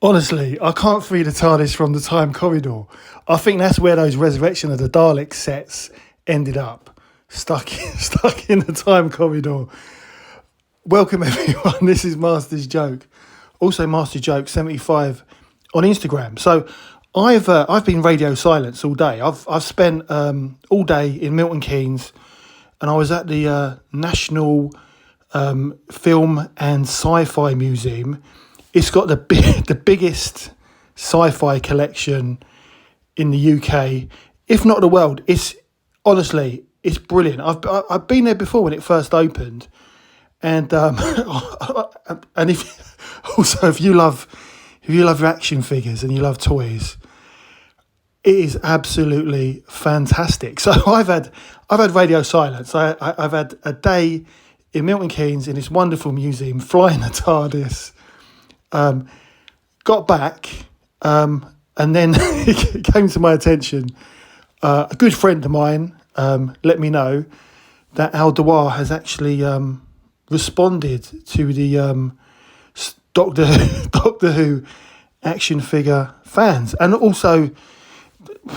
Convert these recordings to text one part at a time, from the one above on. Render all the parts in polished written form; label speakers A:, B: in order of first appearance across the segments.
A: Honestly, I can't free the TARDIS from the time corridor. I think that's where those Resurrection of the Daleks sets ended up, stuck in the time corridor. Welcome everyone. This is Master's Joke, also Master Joke 75 on Instagram. So I've been radio silence all day. I've spent all day in Milton Keynes, and I was at the National Film and Sci-Fi Museum. It's got the biggest sci-fi collection in the UK, if not the world. It's honestly, it's brilliant. I've been there before when it first opened, and and if you love your action figures and you love toys, it is absolutely fantastic. So I've had radio silence. I've had a day in Milton Keynes in this wonderful museum, flying the TARDIS. Got back, and then it came to my attention. A good friend of mine let me know that Dewar has actually responded to the Doctor Who action figure fans, and also,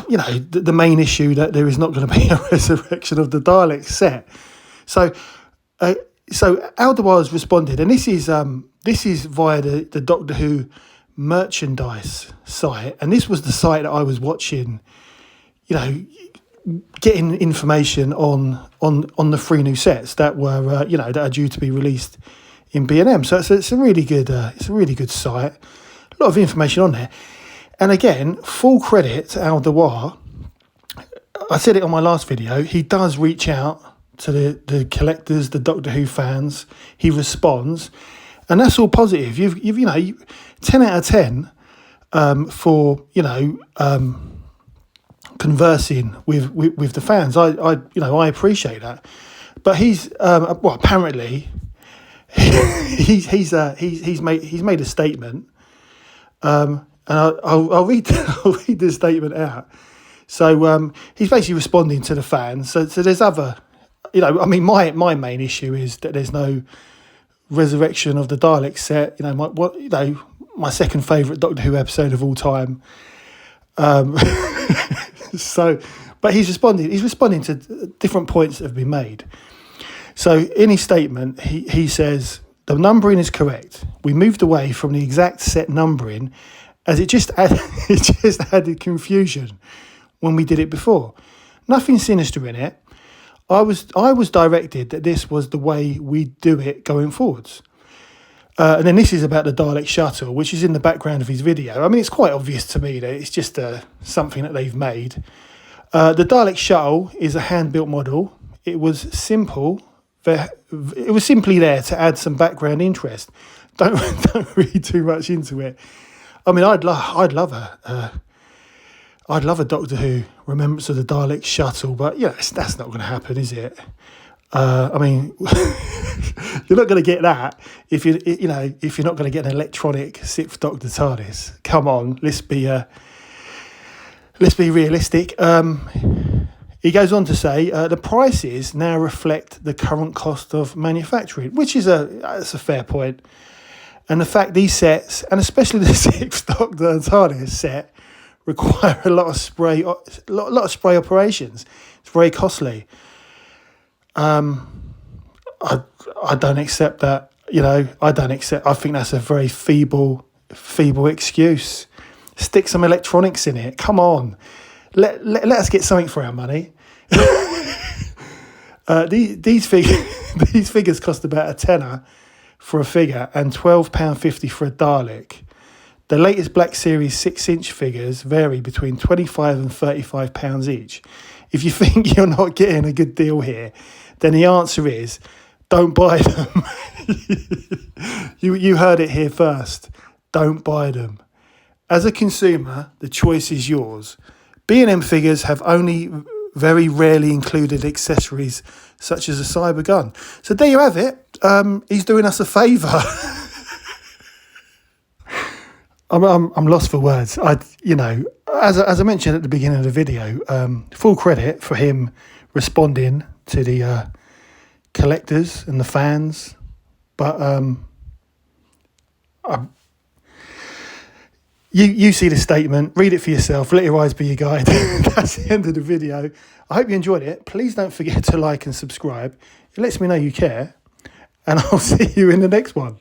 A: you know, the main issue that there is not going to be a Resurrection of the Daleks set. So Dewar has responded, and this is via the Doctor Who merchandise site, and this was the site that I was watching, you know, getting information on the 3 new sets that were that are due to be released in B&M. So it's a really good site, a lot of information on there. And again, full credit to Dewar. I said it on my last video. He does reach out to the collectors, the Doctor Who fans. He responds, and that's all positive. You've 10 out of 10 for conversing with the fans. I appreciate that. But he's apparently he's made a statement, and I'll read the statement out. So he's basically responding to the fans. So there's other. My main issue is that there's no Resurrection of the Daleks set. My second favourite Doctor Who episode of all time. But he's responding to different points that have been made. So in his statement, he says the numbering is correct. We moved away from the exact set numbering, as it just added confusion when we did it before. Nothing sinister in it. I was directed that this was the way we do it going forwards. And then this is about the Dalek shuttle, which is in the background of his video. I mean, it's quite obvious to me that it's just something that they've made. The Dalek shuttle is a hand-built model. It was simple. It was simply there to add some background interest. Don't read too much into it. I mean, I'd love a Doctor Who Remembrance of the Dalek shuttle, but that's not going to happen, is it? I mean, you're not going to get that if you're not going to get an electronic 6th Doctor TARDIS. Come on, let's be realistic. He goes on to say the prices now reflect the current cost of manufacturing, which is that's a fair point. And the fact these sets, and especially the 6th Doctor TARDIS set, require a lot of spray operations. It's very costly. I don't accept that. I think that's a very feeble excuse. Stick some electronics in it. Come on, let us get something for our money. These figures cost about a tenner for a figure and £12.50 for a Dalek. The latest Black Series 6-inch figures vary between £25 and £35 each. If you think you're not getting a good deal here, then the answer is don't buy them. You heard it here first. Don't buy them. As a consumer, the choice is yours. B&M figures have only very rarely included accessories such as a cyber gun. So there you have it. He's doing us a favour. I'm lost for words. As I mentioned at the beginning of the video, full credit for him responding to the collectors and the fans, but You see the statement, read it for yourself, let your eyes be your guide. That's the end of the video. I hope you enjoyed it. Please don't forget to like and subscribe. It lets me know you care. And I'll see you in the next one.